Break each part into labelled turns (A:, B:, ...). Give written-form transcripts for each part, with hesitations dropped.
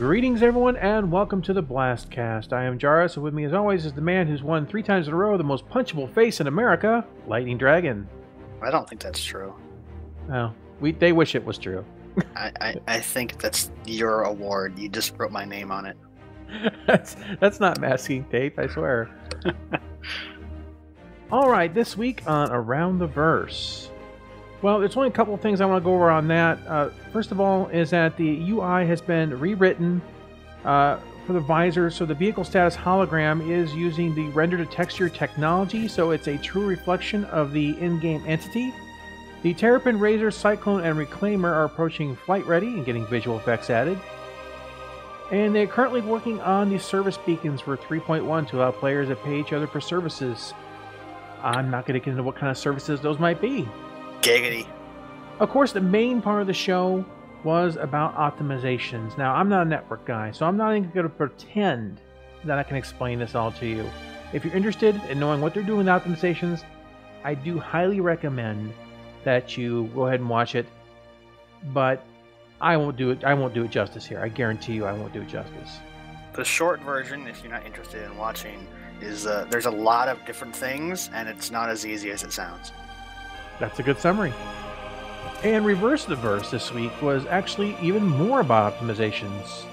A: Greetings, everyone, and welcome to the BlastCast. I am Jarrus, and with me, as always, is the man who's won 3 times in a row the most punchable face in America, Lightning Dragon.
B: I don't think that's true.
A: Oh, they wish it was true.
B: I think that's your award. You just wrote my name on it.
A: That's not masking tape, I swear. Alright, this week on Around the Verse. Well, there's only a couple of things I want to go over on that. First of all is that the UI has been rewritten for the visor, so the vehicle status hologram is using the render-to-texture technology, so it's a true reflection of the in-game entity. The Terrapin, Razor, Cyclone, and Reclaimer are approaching flight ready and getting visual effects added. And they're currently working on the service beacons for 3.1 to allow players to pay each other for services. I'm not going to get into what kind of services those might be.
B: Giggity.
A: Of course, the main part of the show was about optimizations. Now, I'm not a network guy, so I'm not even going to pretend that I can explain this all to you. If you're interested in knowing what they're doing with optimizations, I do highly recommend that you go ahead and watch it. But I won't do it justice here. I guarantee you I won't do it justice.
B: The short version, if you're not interested in watching, is there's a lot of different things, and it's not as easy as it sounds.
A: That's a good summary. And Reverse the Verse this week was actually even more about optimizations.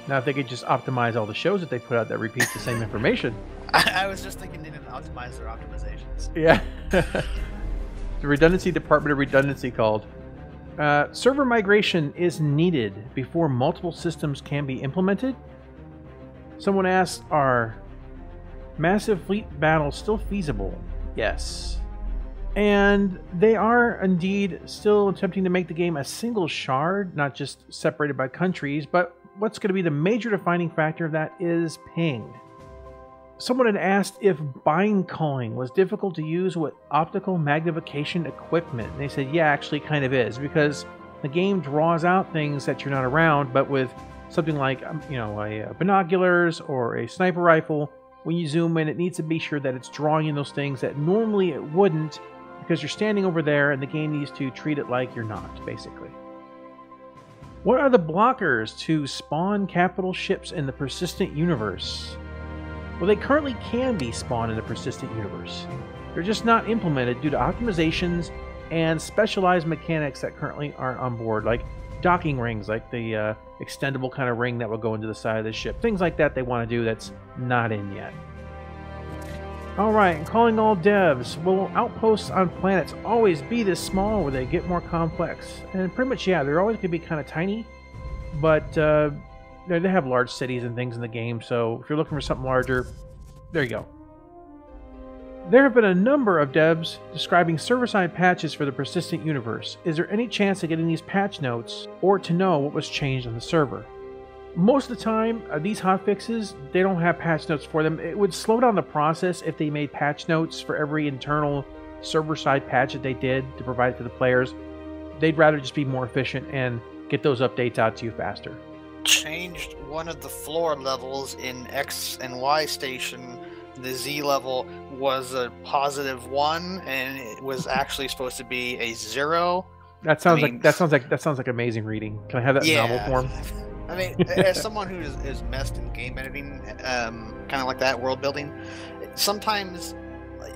A: Now, if they could just optimize all the shows that they put out that repeat the same information.
B: I was just thinking they didn't optimize their optimizations.
A: Yeah. The Redundancy Department of Redundancy called. Server migration is needed before multiple systems can be implemented. Someone asked, are massive fleet battles still feasible? Yes. And they are indeed still attempting to make the game a single shard, not just separated by countries, but what's going to be the major defining factor of that is ping. Someone had asked if bind culling was difficult to use with optical magnification equipment. And they said, yeah, actually kind of is, because the game draws out things that you're not around, but with something like, a binoculars or a sniper rifle, when you zoom in, it needs to be sure that it's drawing in those things that normally it wouldn't, because you're standing over there and the game needs to treat it like you're not, basically. What are the blockers to spawn capital ships in the persistent universe? Well, they currently can be spawned in the persistent universe. They're just not implemented due to optimizations and specialized mechanics that currently aren't on board, like docking rings, like the extendable kind of ring that will go into the side of the ship. Things like that they want to do that's not in yet. Alright, and calling all devs. Will outposts on planets always be this small, or will they get more complex? And pretty much, yeah, they're always going to be kind of tiny, but they have large cities and things in the game, so if you're looking for something larger, there you go. There have been a number of devs describing server-side patches for the persistent universe. Is there any chance of getting these patch notes, or to know what was changed on the server? Most of the time, these hotfixes, they don't have patch notes for them. It would slow down the process if they made patch notes for every internal server-side patch that they did to provide to the players. They'd rather just be more efficient and get those updates out to you faster.
C: Changed one of the floor levels in X and Y station. The Z level was a +1, and it was actually supposed to be a 0.
A: That sounds like amazing reading. Can I have that in novel form?
C: I mean, as someone who is messed in game editing, kind of like that, world building, sometimes,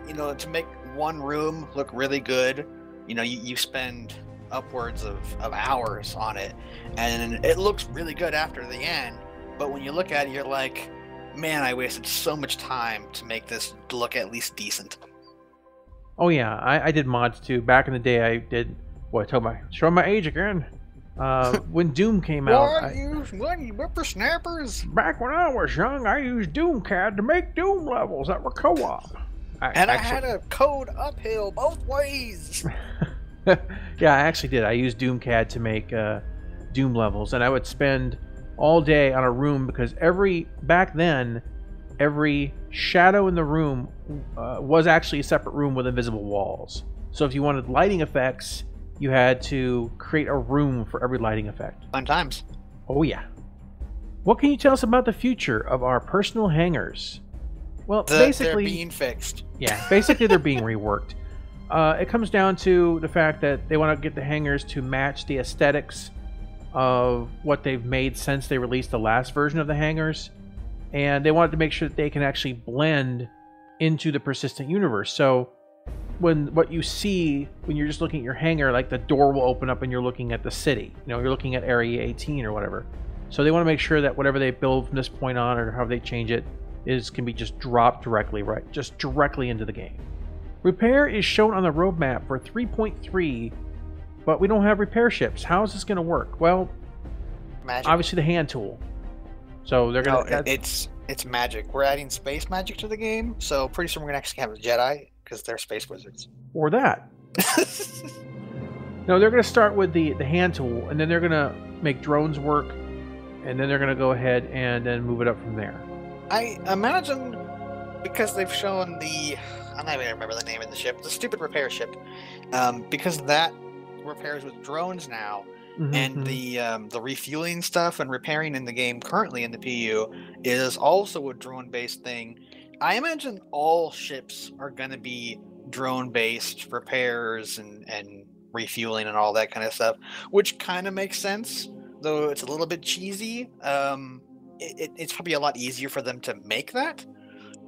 C: to make one room look really good, you spend upwards of hours on it, and it looks really good after the end, but when you look at it, you're like, man, I wasted so much time to make this look at least decent.
A: Oh yeah, I did mods too. Back in the day, I did, show my age again. When Doom came out,
C: you whippersnappers?
A: Back when I was young, I used DoomCAD to make Doom levels that were co-op.
C: I had a code uphill both ways.
A: Yeah, I actually did. I used DoomCAD to make Doom levels, and I would spend all day on a room because back then, every shadow in the room was actually a separate room with invisible walls. So if you wanted lighting effects, you had to create a room for every lighting effect.
C: Fun times.
A: Oh yeah. What can you tell us about the future of our personal hangars? Well, basically,
C: they're being fixed.
A: Yeah, basically they're being reworked. It comes down to the fact that they want to get the hangars to match the aesthetics of what they've made since they released the last version of the hangars, and they wanted to make sure that they can actually blend into the persistent universe. So what you see when you're just looking at your hangar, like the door will open up and you're looking at the city. You're looking at Area 18 or whatever. So they want to make sure that whatever they build from this point on, or how they change it, can be just dropped directly, just directly into the game. Repair is shown on the roadmap for 3.3, but we don't have repair ships. How is this going to work? Well,
C: magic.
A: Obviously the hand tool. So they're going to...
C: It's magic. We're adding space magic to the game, so pretty soon we're going to actually have a Jedi, because they're space wizards.
A: Or that. No, they're going to start with the hand tool, and then they're going to make drones work, and then they're going to go ahead and then move it up from there.
C: I imagine, because they've shown I'm not even remember the name of the ship, the stupid repair ship, because that repairs with drones now, and the refueling stuff and repairing in the game currently in the PU is also a drone-based thing. I imagine all ships are going to be drone-based repairs and refueling and all that kind of stuff, which kind of makes sense, though it's a little bit cheesy. It's probably a lot easier for them to make that.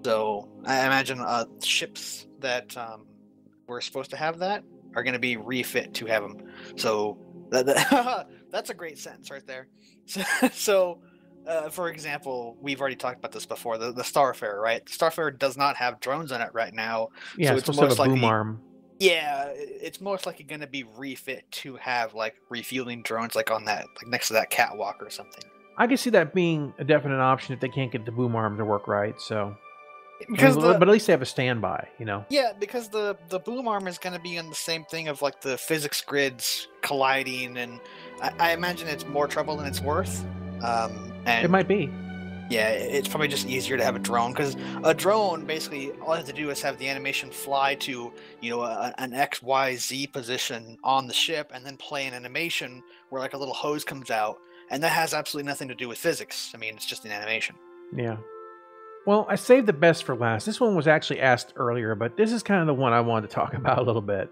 C: So I imagine ships that were supposed to have that are going to be refit to have them. So that's a great sentence right there. So for example, we've already talked about this before, the Starfarer, right? The Starfarer does not have drones on it right now.
A: Yeah,
C: so
A: it's supposed to have a boom arm.
C: Yeah, it's most likely going to be refit to have like refueling drones like on that, like next to that catwalk or something.
A: I can see that being a definite option if they can't get the boom arm to work right. So,
C: because
A: but at least they have a standby,
C: Yeah, because the boom arm is going to be on the same thing of like the physics grids colliding, and I imagine it's more trouble than it's worth. And
A: it might be.
C: Yeah, it's probably just easier to have a drone, because a drone basically all you have to do is have the animation fly to an XYZ position on the ship, and then play an animation where like a little hose comes out. And that has absolutely nothing to do with physics. I mean, it's just an animation.
A: Yeah. Well, I saved the best for last. This one was actually asked earlier, but this is kind of the one I wanted to talk about a little bit.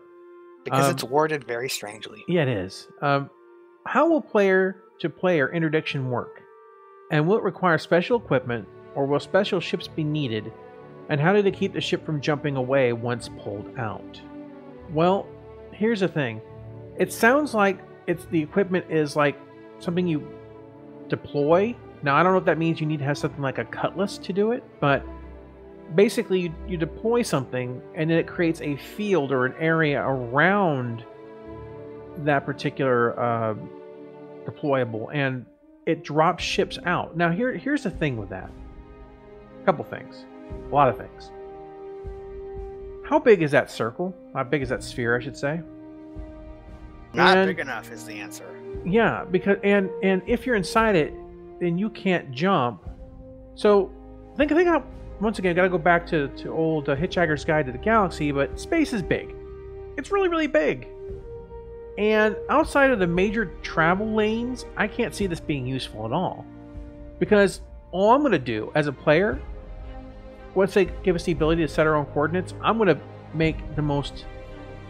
C: Because it's worded very strangely.
A: Yeah, it is. How will player-to-player interdiction work? And will it require special equipment, or will special ships be needed? And how do they keep the ship from jumping away once pulled out? Well, here's the thing. It sounds like the equipment is like something you deploy. Now, I don't know if that means you need to have something like a cutlass to do it, but basically you deploy something and then it creates a field or an area around that particular deployable, and it drops ships out. Now, here's the thing with that. A couple things. A lot of things. How big is that circle? How big is that sphere, I should say?
B: Not big enough is the answer.
A: Yeah, because and if you're inside it, then you can't jump. So think how, once again, I gotta go back to old Hitchhiker's Guide to the Galaxy, but space is big. It's really, really big. And outside of the major travel lanes, I can't see this being useful at all. Because all I'm gonna do as a player, once they give us the ability to set our own coordinates, I'm gonna make the most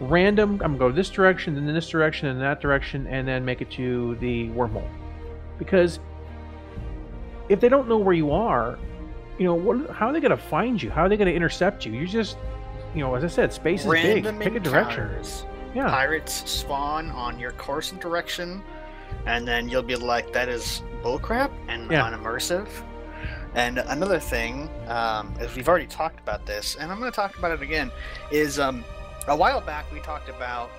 A: random. I'm gonna go this direction, then this direction, and that direction, and then make it to the wormhole. Because if they don't know where you are, how are they gonna find you? How are they gonna intercept you? You just, as I said, space is
B: Random
A: big. Pick a direction. Yeah.
B: Pirates spawn on your course and direction, and then you'll be like, "That is bullcrap and unimmersive." And another thing, as we've already talked about this, and I'm going to talk about it again, is a while back we talked about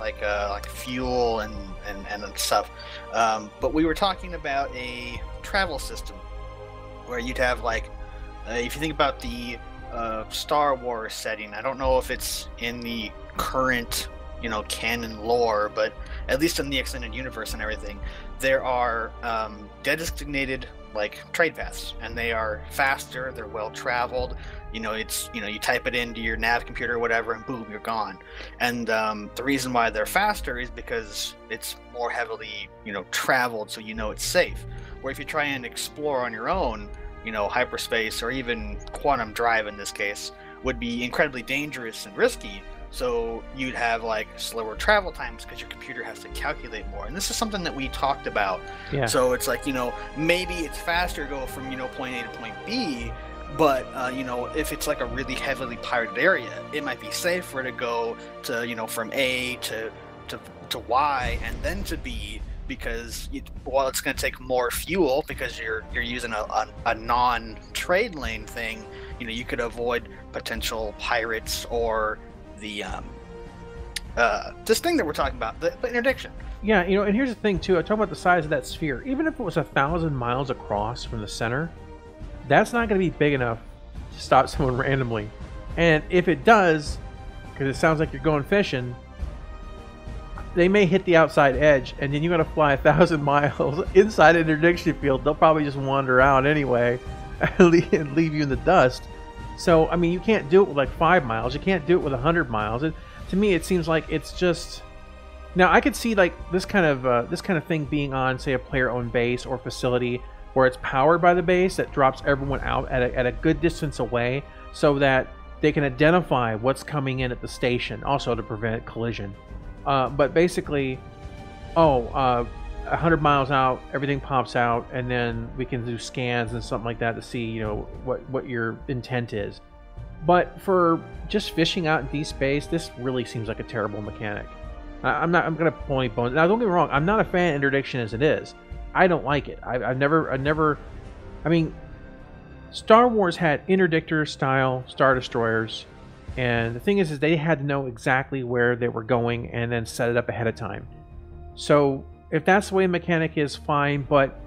B: like fuel and stuff, but we were talking about a travel system where you'd have like, if you think about the Star Wars setting, I don't know if it's in the current canon lore, but at least in the extended universe and everything, there are designated like trade paths, and they are faster, they're well traveled. It's you type it into your nav computer or whatever, and boom, you're gone. And the reason why they're faster is because it's more heavily traveled, so it's safe. Where if you try and explore on your own, hyperspace or even quantum drive in this case would be incredibly dangerous and risky.
C: So you'd have like slower travel times because your computer has to calculate more. And this is something that we talked about.
A: Yeah.
C: So it's like, maybe it's faster to go from, point A to point B, but, if it's like a really heavily pirated area, it might be safer to go to, from A to Y and then to B, because while it's going to take more fuel because you're using a non-trade lane thing, you could avoid potential pirates or the this thing that we're talking about, the interdiction.
A: Yeah, and here's the thing too. I talk about the size of that sphere. Even if it was 1,000 miles across from the center, that's not going to be big enough to stop someone randomly. And if it does, because it sounds like you're going fishing, they may hit the outside edge, and then you got to fly 1,000 miles inside an interdiction field. They'll probably just wander out anyway and leave you in the dust. So, I mean, you can't do it with like 5 miles. You can't do it with 100 miles. To me, it seems like it's just... Now, I could see like this kind of thing being on, say, a player-owned base or facility where it's powered by the base that drops everyone out at a good distance away, so that they can identify what's coming in at the station, also to prevent collision. But basically, 100 miles out, everything pops out, and then we can do scans and something like that to see, what your intent is. But for just fishing out in deep space, this really seems like a terrible mechanic. I'm gonna pull any bones. Now, don't get me wrong, I'm not a fan of interdiction as it is. I don't like it. I've never. I mean, Star Wars had interdictor style Star Destroyers, and the thing is they had to know exactly where they were going and then set it up ahead of time. So if that's the way a mechanic is, fine. But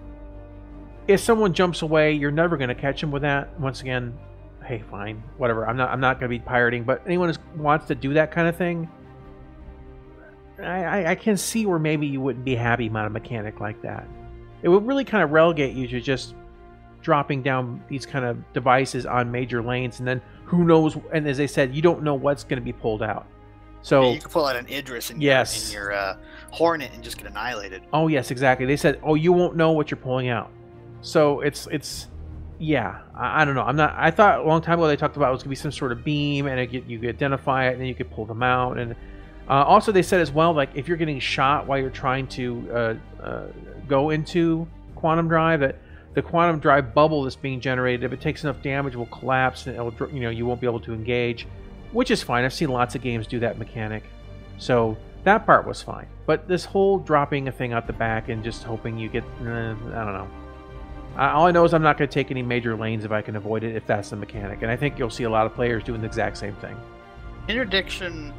A: if someone jumps away, you're never going to catch them with that. Once again, hey, fine, whatever. I'm not going to be pirating. But anyone who wants to do that kind of thing, I can see where maybe you wouldn't be happy about a mechanic like that. It would really kind of relegate you to just dropping down these kind of devices on major lanes, and then who knows? And as they said, you don't know what's going to be pulled out. So
C: yeah, you can pull out an Idris in your Hornet and just get annihilated.
A: Oh yes, exactly. They said, you won't know what you're pulling out. So it's yeah. I don't know. I thought a long time ago they talked about it was going to be some sort of beam, and you could identify it, and then you could pull them out. And also they said as well, like if you're getting shot while you're trying to go into quantum drive, that the quantum drive bubble that's being generated, if it takes enough damage, will collapse, and it'll, you won't be able to engage, which is fine. I've seen lots of games do that mechanic, so that part was fine. But this whole dropping a thing out the back and just hoping you get, I don't know. All I know is I'm not going to take any major lanes if I can avoid it, if that's the mechanic, and I think you'll see a lot of players doing the exact same thing.
C: Interdiction,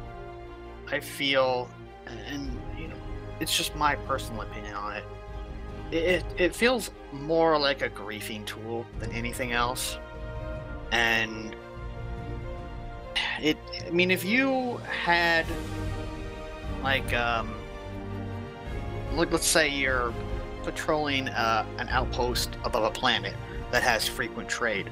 C: I feel, and it's just my personal opinion on it. It feels more like a griefing tool than anything else. And I mean, if you had like let's say you're patrolling an outpost above a planet that has frequent trade,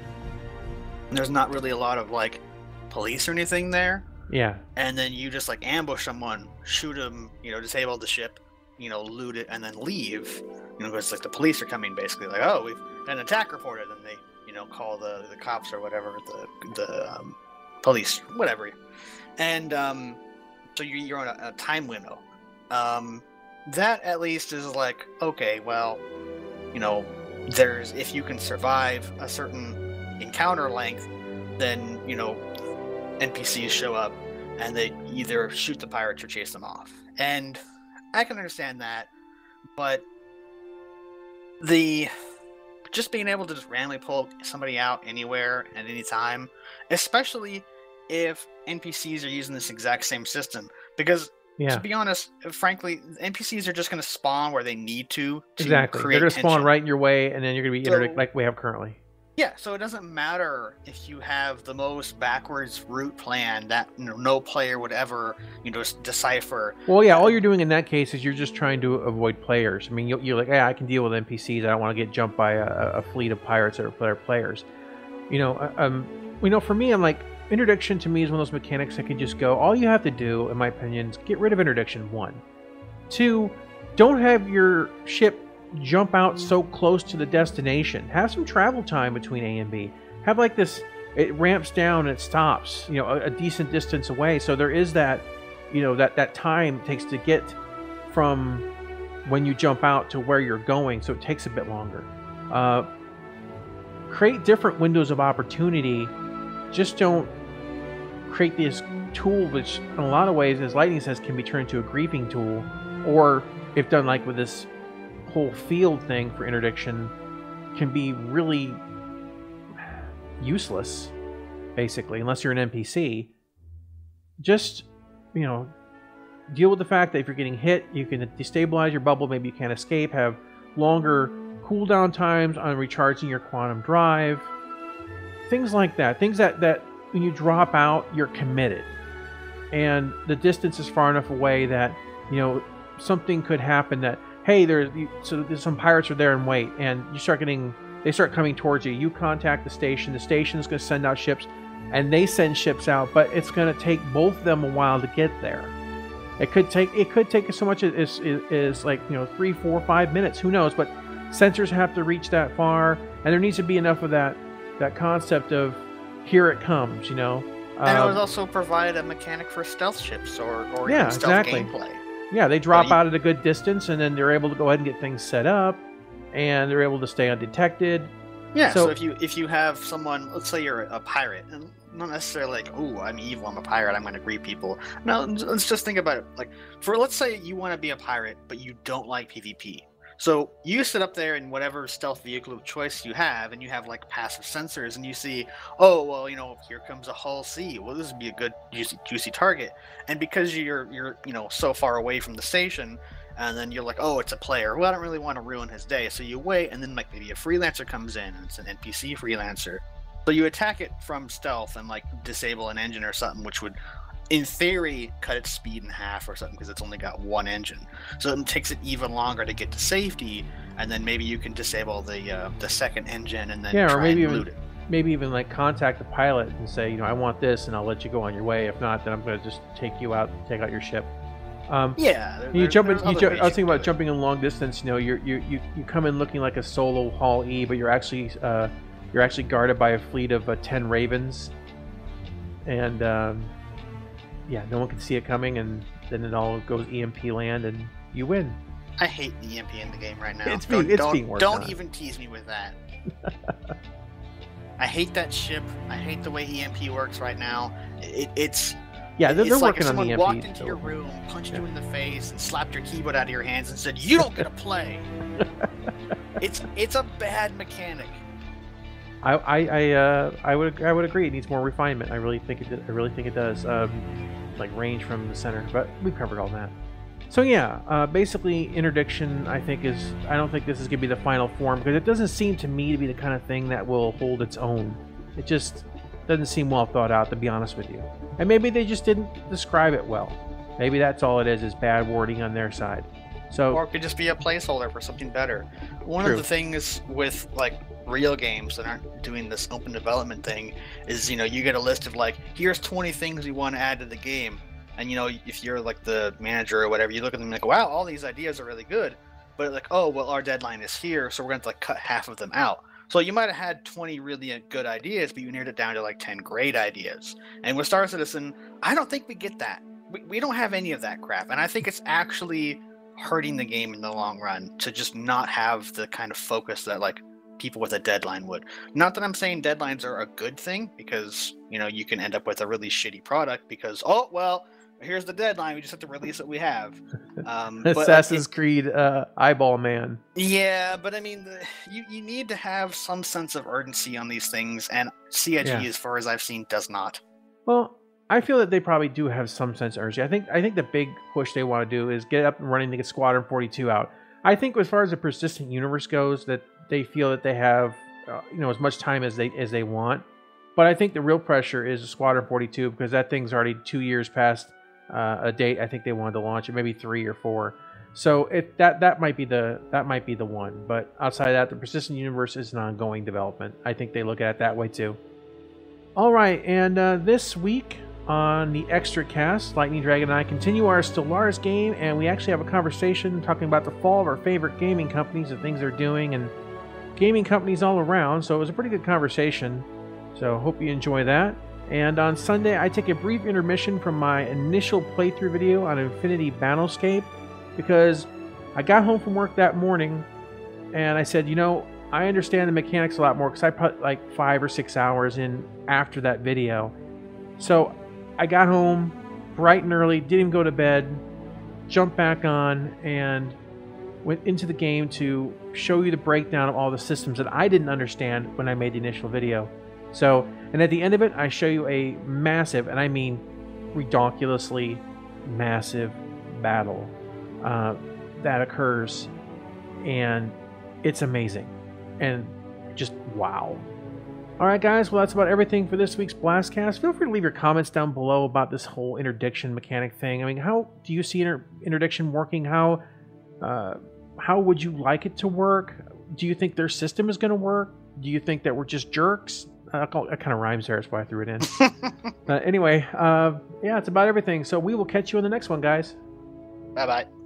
C: and there's not really a lot of like police or anything there.
A: Yeah.
C: And then you just like ambush someone, shoot them, disable the ship, loot it, and then leave. Because like the police are coming, basically like, oh, we've got an attack reported, and they, call the cops or whatever, the police, whatever. And so you're on a time window. That at least is like, okay, well, there's, if you can survive a certain encounter length, then NPCs show up and they either shoot the pirates or chase them off. And I can understand that, but just being able to just randomly pull somebody out anywhere at any time, especially if NPCs are using this exact same system, because to be honest, frankly, NPCs are just going to spawn where they need to
A: exactly.
C: Create
A: They're going to spawn
C: tension.
A: right in your way, and then you're going to be interdicted like we have currently.
C: Yeah, so it doesn't matter if you have the most backwards route plan that no player would ever decipher. Well,
A: yeah, all you're doing in that case is you're just trying to avoid players. I mean, you're like, hey, I can deal with NPCs. I don't want to get jumped by a fleet of pirates that are players. For me, I'm like, interdiction to me is one of those mechanics that can just go. All you have to do, in my opinion, is get rid of interdiction. 1, 2, don't have your ship jump out so close to the destination. Have some travel time between A and B. Have like this, it ramps down and it stops, a decent distance away. So there is that, that time it takes to get from when you jump out to where you're going. So it takes a bit longer. Create different windows of opportunity. Just don't create this tool, which in a lot of ways, as Lightning says, can be turned into a griefing tool, or if done like with this whole field thing for interdiction, can be really useless, basically, unless you're an NPC. Just, deal with the fact that if you're getting hit, you can destabilize your bubble, maybe you can't escape, have longer cooldown times on recharging your quantum drive, things like that. Things that when you drop out, you're committed. And the distance is far enough away that, something could happen that, hey, there's some pirates are there and wait, and they start coming towards you. You contact the station is going to send out ships, and they send ships out, but it's going to take both of them a while to get there. It could take so much as like 3, 4, 5 minutes, who knows, but sensors have to reach that far, and there needs to be enough of that concept of here it comes, And
B: it would also provide a mechanic for stealth ships or even stealth gameplay.
A: Yeah, they drop out at a good distance, and then they're able to go ahead and get things set up, and they're able to stay undetected.
B: Yeah, so if you have someone, let's say you're a pirate, and not necessarily like, oh, I'm evil, I'm a pirate, I'm going to greet people. No, let's just think about it. Like, let's say you want to be a pirate, but you don't like PvP. So you sit up there in whatever stealth vehicle of choice you have, and you have like passive sensors, and you see, oh, well, here comes a Hull C. Well, this would be a good juicy target. And because you're so far away from the station, and then you're like, oh, it's a player. Well, I don't really want to ruin his day. So you wait, and then like maybe a freelancer comes in, and it's an NPC freelancer. So you attack it from stealth and like disable an engine or something, which would, in theory, cut its speed in half or something, because it's only got one engine. So it takes it even longer to get to safety, and then maybe you can disable the second engine and then try and loot it.
A: Maybe even like contact the pilot and say, I want this, and I'll let you go on your way. If not, then I'm going to just take you out, take out your ship.
B: I was
A: thinking about jumping in long distance. You come in looking like a solo Hall E, but you're actually guarded by a fleet of 10 Ravens, and no one can see it coming, and then it all goes EMP land, and you win.
B: I hate the EMP in the game right now.
A: It's being worked on.
B: Don't even tease me with that. I hate that ship. I hate the way EMP works right now. It's
A: they're
B: like
A: working
B: if
A: on the
B: someone
A: EMP.
B: walked into your room, punched you in the face, and slapped your keyboard out of your hands and said, "You don't get to play." It's a bad mechanic.
A: I would agree. It needs more refinement. I really think it does. Like range from the center, but we've covered all that. So basically interdiction, I don't think this is gonna be the final form, because it doesn't seem to me to be the kind of thing that will hold its own. It just doesn't seem well thought out, to be honest with you. And maybe they just didn't describe it well. Maybe that's all it is bad wording on their side. So,
B: or it could just be a placeholder for something better. One of the things with like real games that aren't doing this open development thing is, you get a list of like, here's 20 things we want to add to the game. And if you're like the manager or whatever, you look at them and like, wow, all these ideas are really good. But like, oh, well, our deadline is here, so we're going to like cut half of them out. So you might have had 20 really good ideas, but you narrowed it down to like 10 great ideas. And with Star Citizen, I don't think we get that. We don't have any of that crap. And I think it's actually hurting the game in the long run to just not have the kind of focus that like people with a deadline would. Not that I'm saying deadlines are a good thing, because you can end up with a really shitty product because, oh well, here's the deadline, we just have to release what we have.
A: Assassin's Creed eyeball man.
B: Yeah, but I mean, you need to have some sense of urgency on these things, and CIG, as far as I've seen, does not.
A: Well, I feel that they probably do have some sense of urgency. I think the big push they want to do is get up and running to get Squadron 42 out. I think as far as the persistent universe goes, that they feel that they have as much time as they want. But I think the real pressure is Squadron 42, because that thing's already 2 years past a date I think they wanted to launch it, maybe 3 or 4. So that might be the one. But outside of that, the persistent universe is an ongoing development. I think they look at it that way too. All right, and this week on the Extra Cast, Lightning Dragon and I continue our Stellaris game, and we actually have a conversation talking about the fall of our favorite gaming companies, the things they're doing, and gaming companies all around. So it was a pretty good conversation. So hope you enjoy that. And on Sunday, I take a brief intermission from my initial playthrough video on Infinity Battlescape because I got home from work that morning and I said, you know, I understand the mechanics a lot more because I put like 5 or 6 hours in after that video. So I got home bright and early, didn't even go to bed, jumped back on and went into the game to show you the breakdown of all the systems that I didn't understand when I made the initial video. So, and at the end of it, I show you a massive, and I mean ridiculously massive battle that occurs, and it's amazing, and just wow. Alright guys, well that's about everything for this week's BlastCast. Feel free to leave your comments down below about this whole interdiction mechanic thing. I mean, how do you see interdiction working? How would you like it to work? Do you think their system is going to work? Do you think that we're just jerks? That kind of rhymes there, that's why I threw it in. Anyway, yeah, it's about everything. So we will catch you on the next one, guys.
C: Bye-bye.